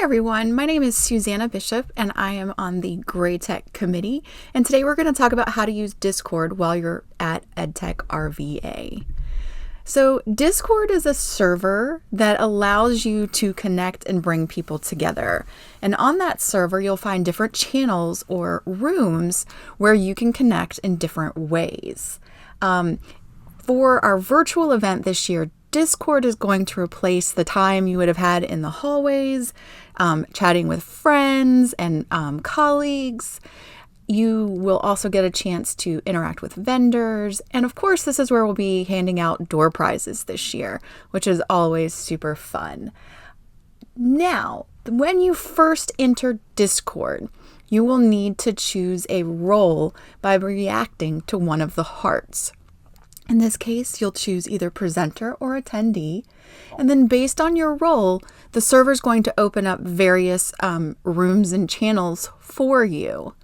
Hi everyone, my name is Susanna Bishop and I am on the Gray Tech Committee, and today we're going to talk about how to use Discord while you're at EdTechRVA. So Discord is a server that allows you to connect and bring people together, and on that server you'll find different channels or rooms where you can connect in different ways. For our virtual event this year, Discord is going to replace the time you would have had in the hallways, chatting with friends and colleagues. You will also get a chance to interact with vendors. And of course, this is where we'll be handing out door prizes this year, which is always super fun. Now, when you first enter Discord, you will need to choose a role by reacting to one of the hearts. In this case, you'll choose either presenter or attendee, and then based on your role, the server is going to open up various rooms and channels for you.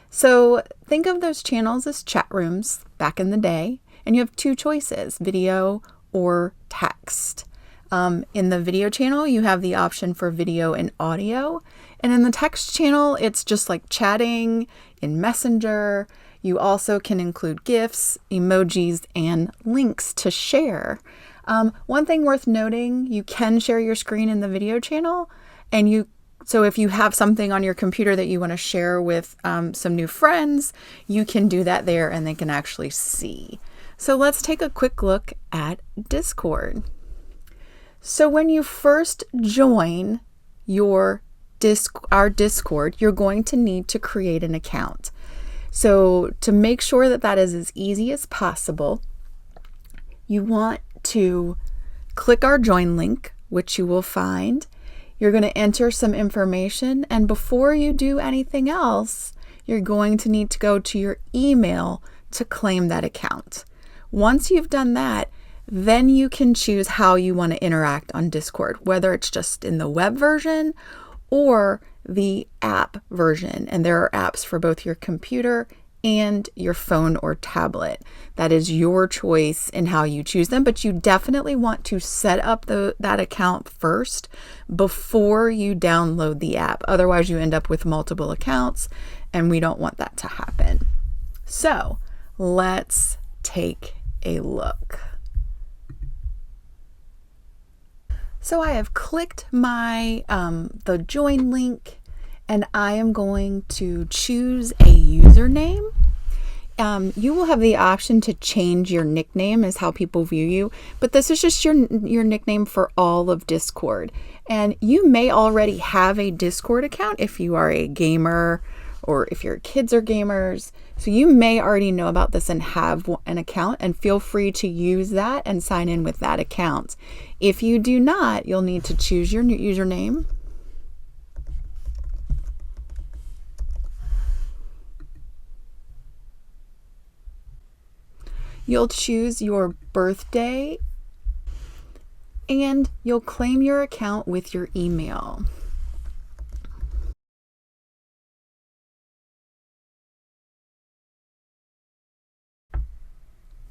So think of those channels as chat rooms back in the day, and you have two choices, video or text. In the video channel, you have the option for video and audio, and in the text channel, it's just like chatting in Messenger. You also can include GIFs, emojis, and links to share. One thing worth noting, you can share your screen in the video channel, and so if you have something on your computer that you want to share with some new friends, you can do that there and they can actually see. So let's take a quick look at Discord. So when you first join our Discord, you're going to need to create an account. So to make sure that that is as easy as possible, you want to click our join link, which you will find. You're going to enter some information, and before you do anything else, you're going to need to go to your email to claim that account. Once you've done that, then you can choose how you want to interact on Discord, whether it's just in the web version or the app version, and there are apps for both your computer and your phone or tablet. That is your choice in how you choose them, but you definitely want to set up that account first before you download the app. Otherwise, you end up with multiple accounts, and we don't want that to happen. So let's take a look. So I have clicked the join link, and I am going to choose a username. You will have the option to change your nickname as how people view you, but this is just your nickname for all of Discord. And you may already have a Discord account if you are a gamer or if your kids are gamers. So you may already know about this and have an account, and feel free to use that and sign in with that account. If you do not, you'll need to choose your new username. You'll choose your birthday, and you'll claim your account with your email.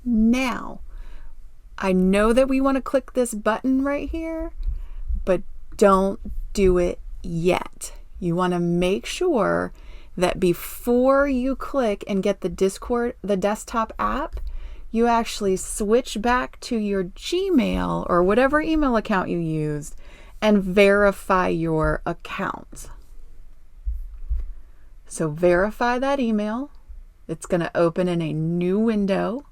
Now, I know that we want to click this button right here, but don't do it yet. You want to make sure that before you click and get the desktop app, you actually switch back to your Gmail or whatever email account you used and verify your account. So verify that email. It's going to open in a new window.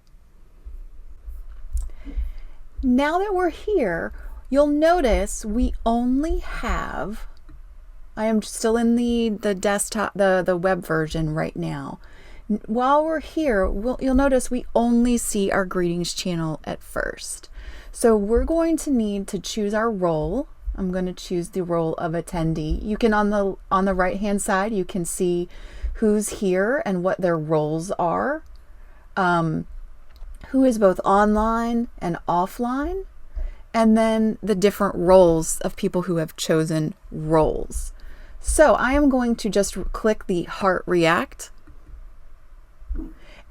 Now that we're here, you'll notice we only have, I am still in the desktop, the web version right now. While we're here, you'll notice we only see our greetings channel at first. So we're going to need to choose our role. I'm going to choose the role of attendee. You can, on the right hand side, you can see who's here and what their roles are. Who is both online and offline, and then the different roles of people who have chosen roles. So I am going to just click the heart react.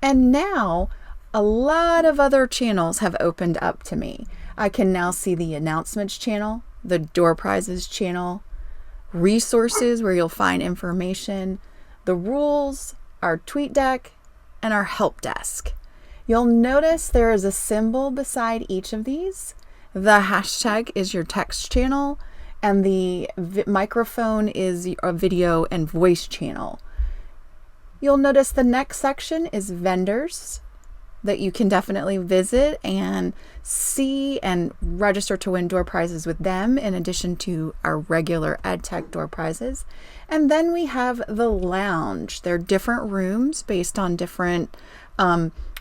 And now a lot of other channels have opened up to me. I can now see the announcements channel, the door prizes channel, resources where you'll find information, the rules, our tweet deck, and our help desk. You'll notice there is a symbol beside each of these. The hashtag is your text channel, and the microphone is a video and voice channel. You'll notice the next section is vendors that you can definitely visit and see and register to win door prizes with them, in addition to our regular EdTech door prizes. And then we have the lounge. There are different rooms based on different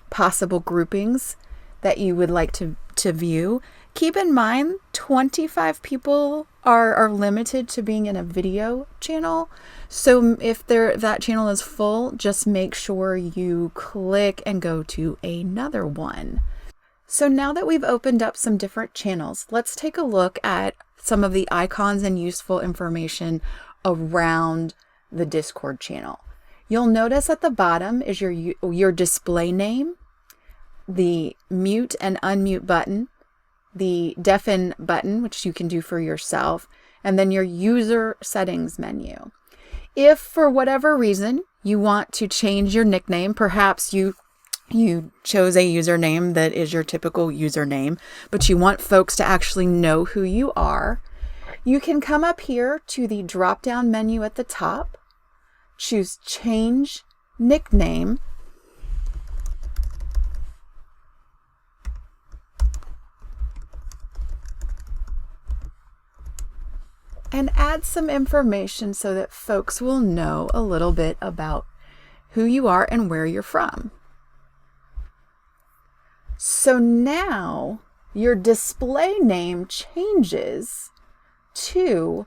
possible groupings that you would like to view. Keep in mind, 25 people are limited to being in a video channel. So if that channel is full, just make sure you click and go to another one. So now that we've opened up some different channels, let's take a look at some of the icons and useful information around the Discord channel. You'll notice at the bottom is your display name, the mute and unmute button, the deafen button, which you can do for yourself, and then your user settings menu. If for whatever reason you want to change your nickname, perhaps you chose a username that is your typical username, but you want folks to actually know who you are, you can come up here to the drop-down menu at the top, choose Change Nickname, and add some information so that folks will know a little bit about who you are and where you're from. So now your display name changes to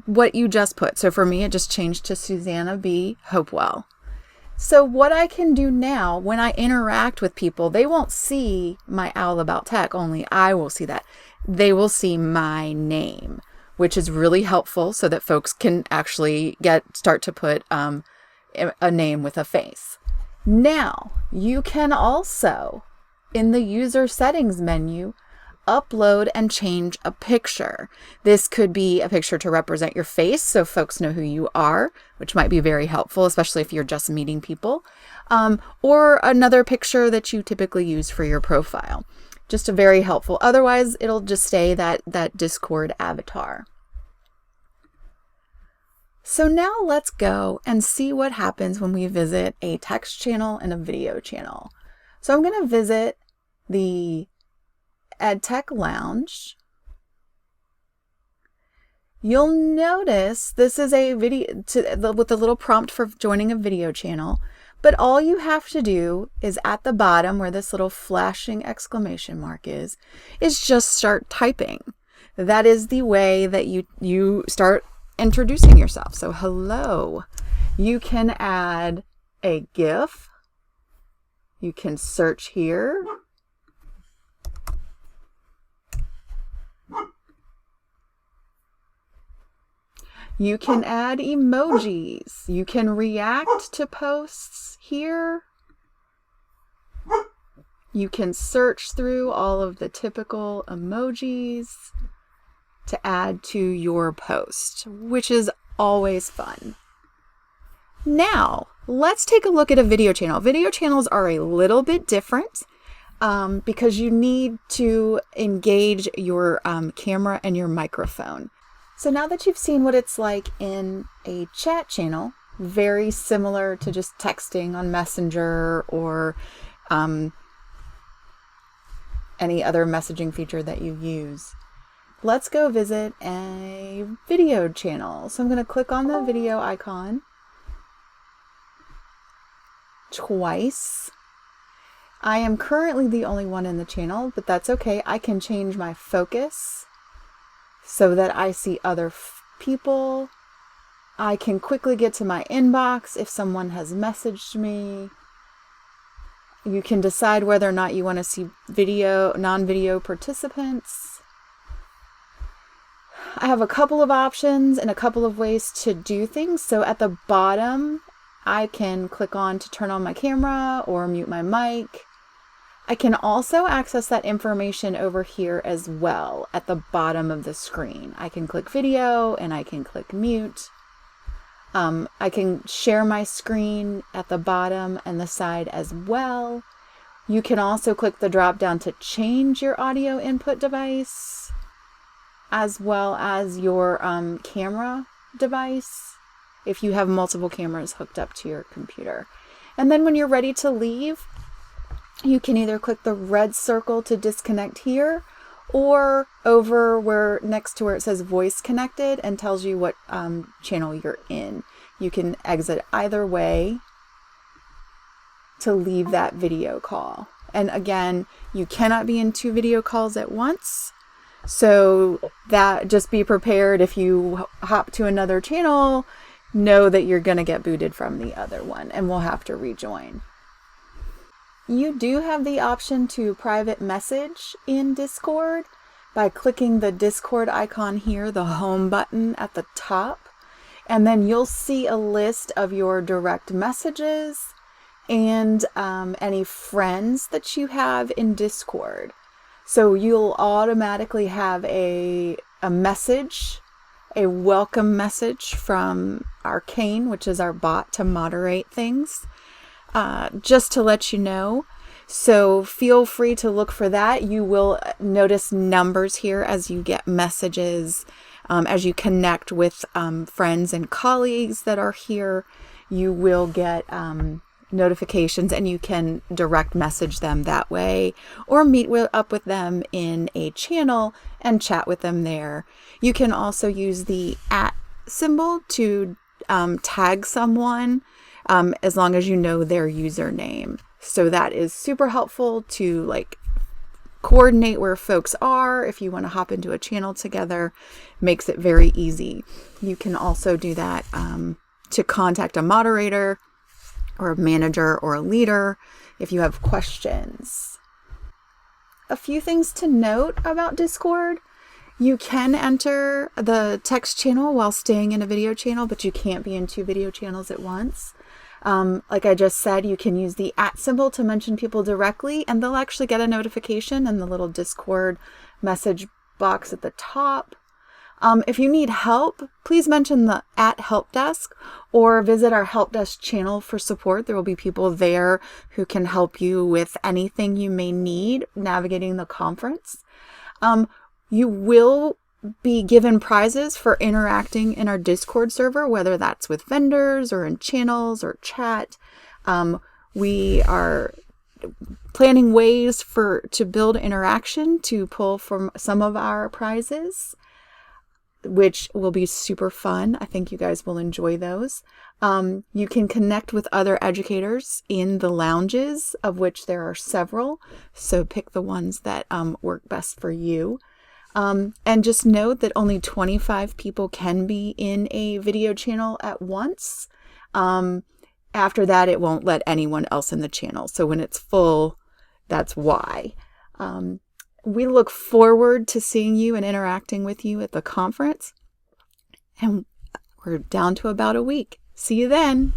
what you just put. So for me, it just changed to Susanna B. Hopewell. So what I can do now, when I interact with people, they won't see my Owl About Tech, only I will see that. They will see my name, which is really helpful so that folks can actually start to put a name with a face. Now, you can also, in the user settings menu, upload and change a picture. This could be a picture to represent your face so folks know who you are, which might be very helpful, especially if you're just meeting people, or another picture that you typically use for your profile. Just a very helpful. Otherwise, it'll just stay that Discord avatar. So now let's go and see what happens when we visit a text channel and a video channel. So I'm going to visit the EdTech Lounge. You'll notice this is a video with a little prompt for joining a video channel, but all you have to do is at the bottom where this little flashing exclamation mark is just start typing. That is the way that you start introducing yourself. So hello, you can add a GIF. You can search here. You can add emojis. You can react to posts here. You can search through all of the typical emojis to add to your post, which is always fun. Now, let's take a look at a video channel. Video channels are a little bit different because you need to engage your camera and your microphone. So now that you've seen what it's like in a chat channel, very similar to just texting on Messenger or any other messaging feature that you use, let's go visit a video channel. So I'm going to click on the video icon twice. I am currently the only one in the channel, but that's okay. I can change my focus so that I see other people. I can quickly get to my inbox if someone has messaged me. You can decide whether or not you want to see non-video participants. I have a couple of options and a couple of ways to do things. So at the bottom, I can click on to turn on my camera or mute my mic. I can also access that information over here as well at the bottom of the screen. I can click video and I can click mute. I can share my screen at the bottom and the side as well. You can also click the drop down to change your audio input device, as well as your camera device, if you have multiple cameras hooked up to your computer. And then when you're ready to leave, you can either click the red circle to disconnect here, or over where next to where it says voice connected and tells you what channel you're in. You can exit either way to leave that video call. And again, you cannot be in 2 video calls at once. So that, just be prepared if you hop to another channel, know that you're going to get booted from the other one and we'll have to rejoin. You do have the option to private message in Discord by clicking the Discord icon here, the home button at the top, and then you'll see a list of your direct messages and any friends that you have in Discord. So you'll automatically have a message, a welcome message from Arcane, which is our bot to moderate things. Just to let you know. So feel free to look for that. You will notice numbers here as you get messages, as you connect with friends and colleagues that are here. You will get notifications and you can direct message them that way, or meet up with them in a channel and chat with them there. You can also use the @ symbol to tag someone, as long as you know their username. So that is super helpful to like coordinate where folks are. If you want to hop into a channel together, makes it very easy. You can also do that to contact a moderator or a manager or a leader if you have questions. A few things to note about Discord. You can enter the text channel while staying in a video channel, but you can't be in 2 video channels at once. Like I just said, you can use the @ symbol to mention people directly, and they'll actually get a notification in the little Discord message box at the top. If you need help, please mention the @help desk or visit our help desk channel for support. There will be people there who can help you with anything you may need navigating the conference. You will be given prizes for interacting in our Discord server, whether that's with vendors or in channels or chat. We are planning ways to build interaction to pull from some of our prizes, which will be super fun. I think you guys will enjoy those. You can connect with other educators in the lounges, of which there are several. So pick the ones that work best for you. And just note that only 25 people can be in a video channel at once. After that, it won't let anyone else in the channel. So when it's full, that's why. We look forward to seeing you and interacting with you at the conference. And we're down to about a week. See you then.